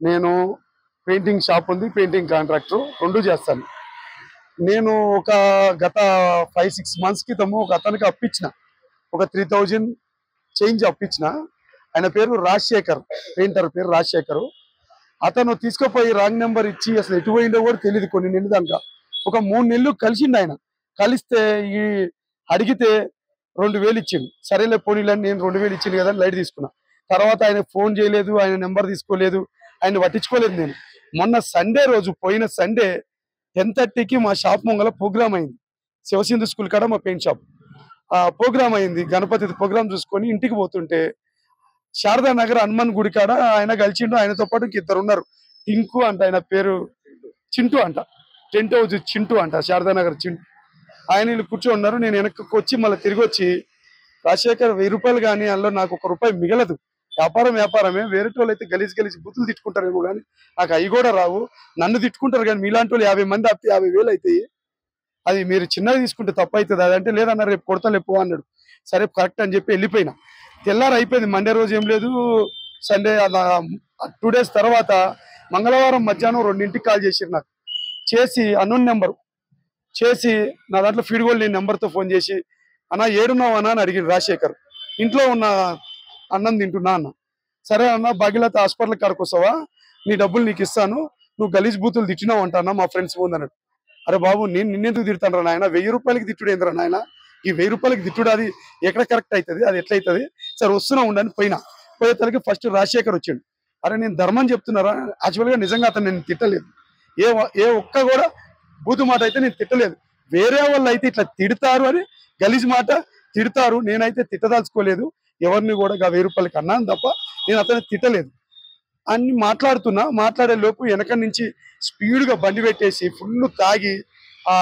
నేను painting shop ఉంది, painting contractor రెండు చేస్తాను. నేను ఒక గత 5-6 మంత్స్ క్రితము ఒక అతనికి అప్పించిన, ఒక 3000 చేంజ్ అప్పించిన. ఆయన పేరు రాజశేఖర్, పెయింటర్ పేరు రాజశేఖర్. అతను తీసుకుపోయి రాంగ్ నెంబర్ ఇచ్చి అసలు ఎటు పోయిందో కూడా తెలియదు. కొన్ని నెలలు దాకా ఒక 3 నెలలు కలిసిండు ఆయన. కలిస్తే ఈ అడిగితే 2000 ఇచ్చిండు. సరేలే పోనీలని నేను 2000 ఇచ్చింది కదా లైట్ తీసుకున్నా. తర్వాత ఆయన ఫోన్ చేయలేదు, ఆయన నెంబర్ తీసుకోలేదు, ఆయన పట్టించుకోలేదు. నేను మొన్న సండే రోజు, పోయిన సండే 10:30కి మా షాప్ ముంగల ప్రోగ్రామ్ అయింది. శివసింధు స్కూల్ కాడ మా పెయింట్ షాప్ ప్రోగ్రామ్ అయింది. గణపతి ప్రోగ్రామ్ చూసుకొని ఇంటికి పోతుంటే శారదా నగర్ హనుమాన్ గుడి కాడ ఆయన కలిసిండు. ఆయనతో పాటు ఇద్దరు ఉన్నారు. టింకు అంట, ఆయన పేరు చింటూ అంట, టెంట్ హౌస్ చింటూ అంట, శారదా నగర్ చింటూ. ఆయన వీళ్ళు కూర్చొని ఉన్నారు. నేను వెనక్కి వచ్చి మళ్ళీ తిరిగి వచ్చి, రాజశేఖర్ 1000 రూపాయలు కానీ అందులో నాకు ₹1 మిగలదు. వ్యాపారమే. వేరే వాళ్ళు అయితే గలీజ్ బుద్ధులు తిట్టుకుంటారేమో కానీ నాకు అవి కూడా రావు. నన్ను తిట్టుకుంటారు కానీ మీలాంటి వాళ్ళు 50 మంది అప్పితే 50,000 అవుతాయి. అది మీరు చిన్నగా తీసుకుంటే తప్పు అవుతుంది. అదంటే లేదన్నారు, రేపు కొడతా లేపు అన్నాడు. సరే కరెక్ట్ అని చెప్పి వెళ్ళిపోయినా. తెల్లారు అయిపోయింది. మండే రోజు ఏం లేదు, సండే 2 days తర్వాత మంగళవారం మధ్యాహ్నం 2ంటికి కాల్ చేసిరు నాకు. చేసి అన్నోన్ నెంబరు చేసి నా దాంట్లో ఫీడ్ గోల్డ్ లేని నెంబర్తో ఫోన్ చేసి, అన్న ఏడున్నావు అన్న అని అడిగిండు రాజశేఖర్. ఇంట్లో ఉన్న అన్నం తింటున్నా అన్న. సరే అన్న, భాగ్యలత హాస్పిటల్ కాడికి వస్తావా, నీ డబ్బులు నీకు ఇస్తాను, నువ్వు గలీజ్ బూతులు తిట్టినావు అంట అన్న, మా ఫ్రెండ్స్ ముందు అన్నాడు. అరే బాబు, నేను నిన్నెందుకు తిడతాను రా నాయన, ₹1000 తిట్టుడు ఏంద్రా నాయన, ఈ ₹1000 తిట్టుడు అది ఎక్కడ కరెక్ట్ అవుతుంది, అది ఎట్లయితుంది, సరే వస్తున్నా ఉండని పోయినా. పోయేతలకి ఫస్ట్ రాజశేఖర్ వచ్చిండు. అరే నేను ధర్మం చెప్తున్నారా, యాక్చువల్గా నిజంగా అతను నేను తిట్టలేదు, ఏ ఒక్క కూడా బూతు మాట అయితే నేను తిట్టలేదు. వేరే వాళ్ళు అయితే ఇట్లా తిడతారు అని గలీజ్ మాట తిడతారు, నేనైతే తిట్టదాల్చుకోలేదు ఎవరిని కూడా. ₹1000 అన్నాను తప్ప నేను అతను తిట్టలేదు అని మాట్లాడే లోపు వెనక నుంచి స్పీడ్గా బండి పెట్టేసి ఫుల్ తాగి, ఆ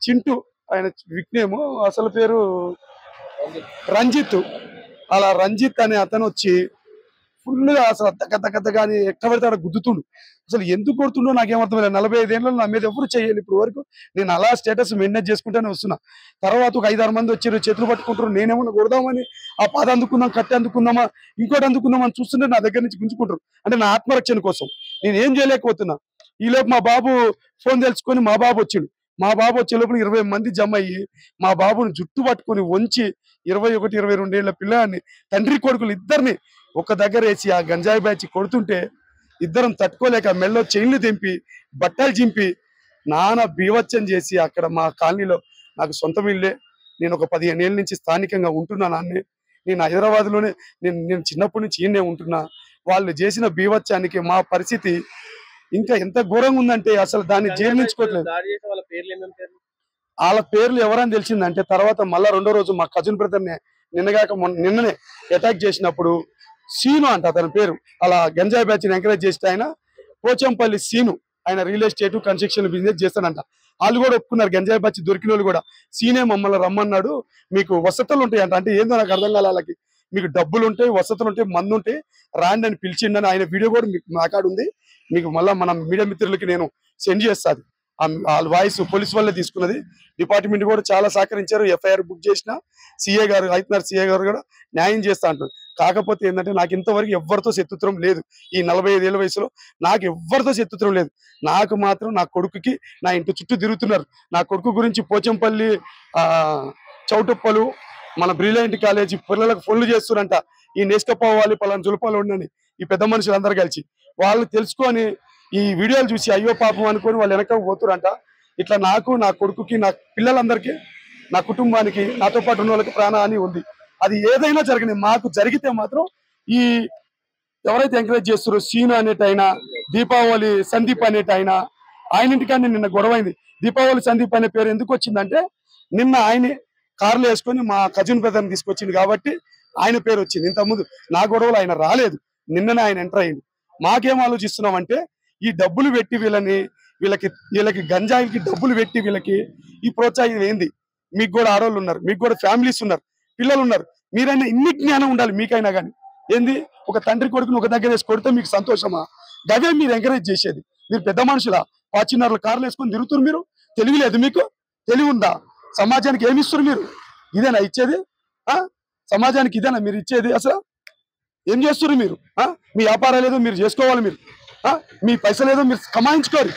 చింటూ, ఆయన విక్నేము అసలు పేరు రంజిత్, అలా రంజిత్ అనే అతను వచ్చి ఫుల్గా అసలు దగ్గ కానీ ఎక్కడ పడితే అక్కడ గుద్దుతుండు. అసలు ఎందుకు కొడుతుండో నాకేమర్థం. 45 ఏళ్ళలో నా మీద ఎవరు చేయాలి ఇప్పుడు వరకు. నేను అలా స్టేటస్ మెయింటైన్ చేసుకుంటూనే వస్తున్నా. తర్వాత ఒక 5-6 మంది వచ్చారు, చేతులు పట్టుకుంటారు. నేనేమన్నా కొడదామని ఆ పాద అందుకుందాం, కట్టి అందుకుందామా, ఇంకోటి అందుకుందాం అని చూస్తుంటే నా దగ్గర నుంచి గుంజుకుంటారు. అంటే నా ఆత్మరక్షణ కోసం నేను ఏం చేయలేకపోతున్నా. ఈలోపు మా బాబు ఫోన్ తెలుసుకొని మా బాబు వచ్చిండు. మా బాబు వచ్చే లోపల 20 మంది జమ అయ్యి మా బాబుని జుట్టు పట్టుకొని వంచి 21-22 ఏళ్ల పిల్లాన్ని, తండ్రి కొడుకులు ఇద్దరిని ఒక దగ్గర వేసి ఆ గంజాయి బ్యాచ్ కొడుతుంటే ఇద్దరం తట్టుకోలేక మెల్లో చైన్లు తెంపి బట్టలు చింపి నానా బీవచ్చం చేసి, అక్కడ మా కాలనీలో నాకు సొంతం ఇల్లే, నేను ఒక 15 ఏళ్ళ నుంచి స్థానికంగా ఉంటున్నా. నేను హైదరాబాద్లోనే నేను చిన్నప్పటి నుంచి ఈయనే ఉంటున్నా. వాళ్ళు చేసిన బీవచ్చానికి మా పరిస్థితి ఇంకా ఎంత ఘోరంగా ఉందంటే అసలు దాన్ని జీర్ణించుకోవట్లేదు. వాళ్ళ పేర్లు ఎవరని తెలిసిందంటే తర్వాత మళ్ళా 2వ రోజు మా కజిన్ బ్రదర్ని నిన్ననే అటాక్ చేసినప్పుడు సీను అంట అతని పేరు, అలా గంజాయి బ్యాచ్ని ఎంకరేజ్ చేస్తే ఆయన పోచంపల్లి సీను, ఆయన రియల్ ఎస్టేట్ కన్స్ట్రక్షన్ బిజినెస్ చేస్తాడంట. వాళ్ళు కూడా ఒప్పుకున్నారు, గంజాయి బ్యాచ్ దొరికిన వాళ్ళు కూడా. సీనే మమ్మల్ని రమ్మన్నాడు, మీకు వసతులు ఉంటాయంట. అంటే ఏందో నాకు అర్థం కాలే వాళ్ళకి. మీకు డబ్బులు ఉంటాయి, వసతులు ఉంటాయి, మందు ఉంటాయి, రాండి అని పిలిచిండని ఆయన వీడియో కూడా మీకు నా కాడ ఉంది. మీకు మళ్ళీ మన మీడియా మిత్రులకి నేను సెండ్ చేస్తాను. వాళ్ళ వాయిస్ పోలీస్ వాళ్ళే తీసుకున్నది. డిపార్ట్మెంట్ కూడా చాలా సహకరించారు. ఎఫ్ఐఆర్ బుక్ చేసిన సిఏ గారు, ఐతనర్ సిఏ గారు కూడా న్యాయం చేస్తా అంటారు. కాకపోతే ఏంటంటే నాకు ఇంతవరకు ఎవరితో శత్రుత్వం లేదు. ఈ 45 ఏళ్ళ వయసులో నాకు ఎవరితో శత్రుత్వం లేదు. నాకు మాత్రం నా కొడుకుకి నా ఇంటి చుట్టూ తిరుగుతున్నారు. నా కొడుకు గురించి పోచంపల్లి చౌటుప్పలు, మన బ్రిలియంట్ కాలేజీ పిల్లలకు ఫోన్లు చేస్తున్నంట, ఈ నేస్కపోవాలి పలానా జులపాలు ఉండని ఈ పెద్ద మనుషులందరూ కలిసి. వాళ్ళు తెలుసుకొని ఈ వీడియోలు చూసి అయ్యో పాపం అనుకొని వాళ్ళు వెనక పోతురంట. ఇట్లా నాకు, నా కొడుకుకి, నా పిల్లలందరికీ, నా కుటుంబానికి, నాతో పాటు ఉన్న వాళ్ళకి ప్రాణహాని ఉంది. అది ఏదైనా జరగని మాకు జరిగితే మాత్రం ఈ ఎవరైతే ఎంకరేజ్ చేస్తారో సీను అనేటైనా, దీపావళి సందీప్ అనేటైనా, ఆయన ఇంటికాన్ని నిన్న గొడవైంది. దీపావళి సందీప్ అనే పేరు ఎందుకు వచ్చిందంటే నిన్న ఆయనే కార్లు వేసుకొని మా కజిన్ బ్రదర్ని తీసుకొచ్చింది కాబట్టి ఆయన పేరు వచ్చింది. ఇంతకుముందు నా గొడవలు ఆయన రాలేదు, నిన్ననే ఆయన ఎంటర్ అయ్యింది. మాకేం ఆలోచిస్తున్నామంటే ఈ డబ్బులు పెట్టి వీళ్ళకి గంజాయికి డబ్బులు పెట్టి వీళ్ళకి ఈ ప్రోత్సాహం ఏంది? మీకు కూడా ఆడవాళ్ళు ఉన్నారు, మీకు కూడా ఫ్యామిలీస్ ఉన్నారు, పిల్లలు ఉన్నారు. మీరైనా ఇన్ని జ్ఞానం ఉండాలి మీకైనా కానీ. ఏంది ఒక తండ్రి కొడుకుని ఒక దగ్గర వేసి కొడితే మీకు సంతోషమా? గదే మీరు ఎంకరేజ్ చేసేది. మీరు పెద్ద మనుషులా? ఫార్చునర్లు కార్లు వేసుకొని తిరుగుతున్నారు. మీరు తెలివి లేదు, మీకు తెలివి ఉందా? సమాజానికి ఏమి ఇస్తారు మీరు? ఇదేనా ఇచ్చేది? సమాజానికి ఇదేనా మీరు ఇచ్చేది? అసలు ఏం చేస్తున్నారు మీరు? మీ వ్యాపారాలు ఏదో మీరు చేసుకోవాలి, మీరు మీ పైసలు ఏదో మీరు కమాయించుకోరు,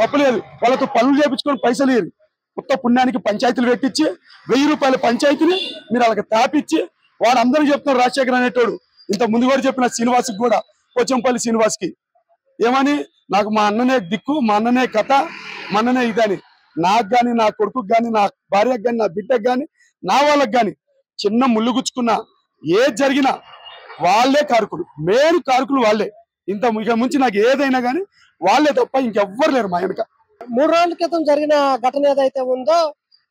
తప్పలేదు. వాళ్ళతో పనులు చేయించుకొని పైసలు ఇయ్యరు. కొత్త పుణ్యానికి పంచాయతీలు పెట్టించి 1000 రూపాయల పంచాయతీని మీరు వాళ్ళకి తాపిచ్చి వాడు అందరూ చెప్తున్నారు రాజశేఖర్ అనేటోడు. ఇంత ముందు కూడా చెప్పిన శ్రీనివాస్కి కూడా, పోచంపల్లి శ్రీనివాస్కి ఏమని, నాకు మా అన్ననే దిక్కు, మా అన్ననే కథ, మా అన్ననే ఇదని. నాకు కానీ, నా కొడుకుకి కానీ, నా భార్యకు కానీ, నా బిడ్డకు కానీ, నా వాళ్ళకి కానీ చిన్న ముళ్ళు గుచ్చుకున్నా ఏది జరిగినా వాళ్ళే కారకులు, మేలు కారకులు వాళ్ళే. ఇక ముంచి నాకు ఏదైనా కానీ వాళ్ళే తప్ప ఇంకెవ్వరు లేరు మా వెనక. 3 రోజుల క్రితం జరిగిన ఘటన ఏదైతే ఉందో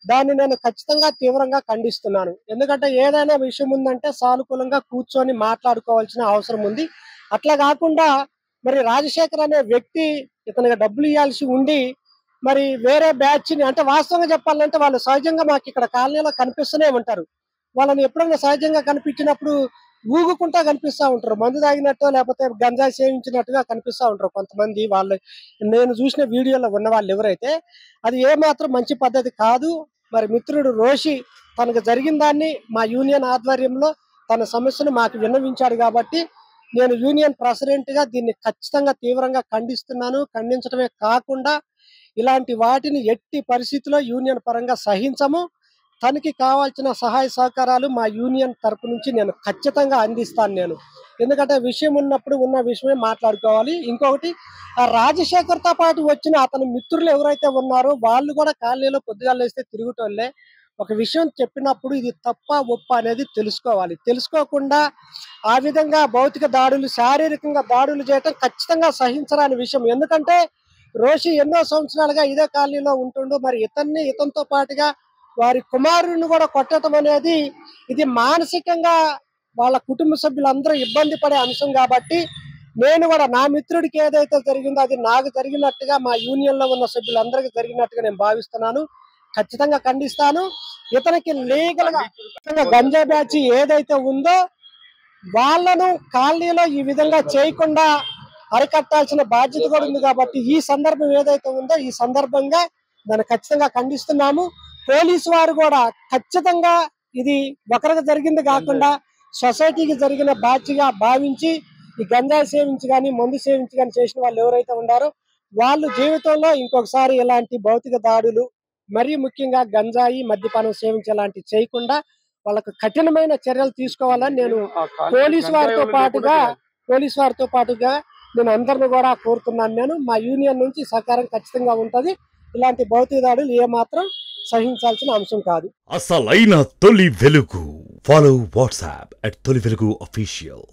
దాన్ని నేను ఖచ్చితంగా తీవ్రంగా ఖండిస్తున్నాను. ఎందుకంటే ఏదైనా విషయం ఉందంటే సానుకూలంగా కూర్చొని మాట్లాడుకోవాల్సిన అవసరం ఉంది. అట్లా కాకుండా మరి రాజశేఖర్ అనే వ్యక్తి ఇతనికి డబ్బులు ఇవ్వాల్సి ఉండి మరి వేరే బ్యాచ్ ని, అంటే వాస్తవంగా చెప్పాలంటే వాళ్ళు సహజంగా మాకు ఇక్కడ కాలనీలో కనిపిస్తూనే ఉంటారు. వాళ్ళని ఎప్పుడైనా సహజంగా కనిపించినప్పుడు ఊగుకుంటా కనిపిస్తూ ఉంటారు. మందు తాగినట్టు లేకపోతే గంజాయి సేవించినట్టుగా కనిపిస్తూ ఉంటారు కొంతమంది. వాళ్ళు నేను చూసిన వీడియోలో ఉన్న వాళ్ళు ఎవరైతే, అది ఏమాత్రం మంచి పద్ధతి కాదు. మరి మిత్రుడు రోషి తనకు జరిగిన దాన్ని మా యూనియన్ ఆధ్వర్యంలో తన సమస్యను మాకు విన్నవించాడు కాబట్టి నేను యూనియన్ ప్రెసిడెంట్ గా దీన్ని ఖచ్చితంగా తీవ్రంగా ఖండిస్తున్నాను. ఖండించడమే కాకుండా ఇలాంటి వాటిని ఎట్టి పరిస్థితిలో యూనియన్ పరంగా సహించము. తనకి కావాల్సిన సహాయ సహకారాలు మా యూనియన్ తరపు నుంచి నేను ఖచ్చితంగా అందిస్తాను. ఎందుకంటే విషయం ఉన్నప్పుడు ఉన్న విషయమే మాట్లాడుకోవాలి. ఇంకొకటి, ఆ రాజశేఖర్తో పాటు వచ్చిన అతని మిత్రులు ఎవరైతే ఉన్నారో వాళ్ళు కూడా కాలనీలో పొద్దుగాలు వేస్తే తిరుగుటోళ్ళే. ఒక విషయం చెప్పినప్పుడు ఇది తప్ప ఒప్ప అనేది తెలుసుకోవాలి. తెలుసుకోకుండా ఆ విధంగా భౌతిక దాడులు, శారీరకంగా దాడులు చేయటం ఖచ్చితంగా సహించరాని విషయం. ఎందుకంటే రోషి ఎన్నో సంవత్సరాలుగా ఇదే కాలనీలో ఉంటుండు. మరి ఇతనితో పాటుగా వారి కుమారుడిని కూడా కొట్టడం అనేది ఇది మానసికంగా వాళ్ళ కుటుంబ సభ్యులందరూ ఇబ్బంది పడే అంశం కాబట్టి నేను కూడా నా మిత్రుడికి ఏదైతే జరిగిందో అది నాకు జరిగినట్టుగా మా యూనియన్ లో ఉన్న సభ్యులందరికీ జరిగినట్టుగా నేను భావిస్తున్నాను. ఖచ్చితంగా ఖండిస్తాను. ఇతనికి లీగల్ గా గంజా బ్యాచ్ ఏదైతే ఉందో వాళ్ళను కాలనీలో ఈ విధంగా చేయకుండా అరికట్టాల్సిన బాధ్యత కూడా ఉంది కాబట్టి ఈ సందర్భం ఏదైతే ఉందో ఈ సందర్భంగా దాన్ని ఖచ్చితంగా ఖండిస్తున్నాము. పోలీసు వారు కూడా ఖచ్చితంగా ఇది ఒకరికి జరిగింది కాకుండా సొసైటీకి జరిగిన బాధ్యతగా భావించి ఈ గంజాయి సేవించి కానీ మందు సేవించి కానీ చేసిన వాళ్ళు ఎవరైతే ఉన్నారో వాళ్ళు జీవితంలో ఇంకొకసారి ఇలాంటి భౌతిక దాడులు, మరీ ముఖ్యంగా గంజాయి మద్యపానం సేవించేలాంటి చేయకుండా వాళ్ళకు కఠినమైన చర్యలు తీసుకోవాలని నేను పోలీసు వారితో పాటుగా నేను అందరిని కూడా కోరుతున్నాను. మా యూనియన్ నుంచి సహకారం ఖచ్చితంగా ఉంటది. ఇలాంటి భౌతిక దాడులు ఏమాత్రం సహించాల్సిన అంశం కాదు. అసలైన తొలి వెలుగు. ఫాలో వాట్సాప్ @తొలి వెలుగు official.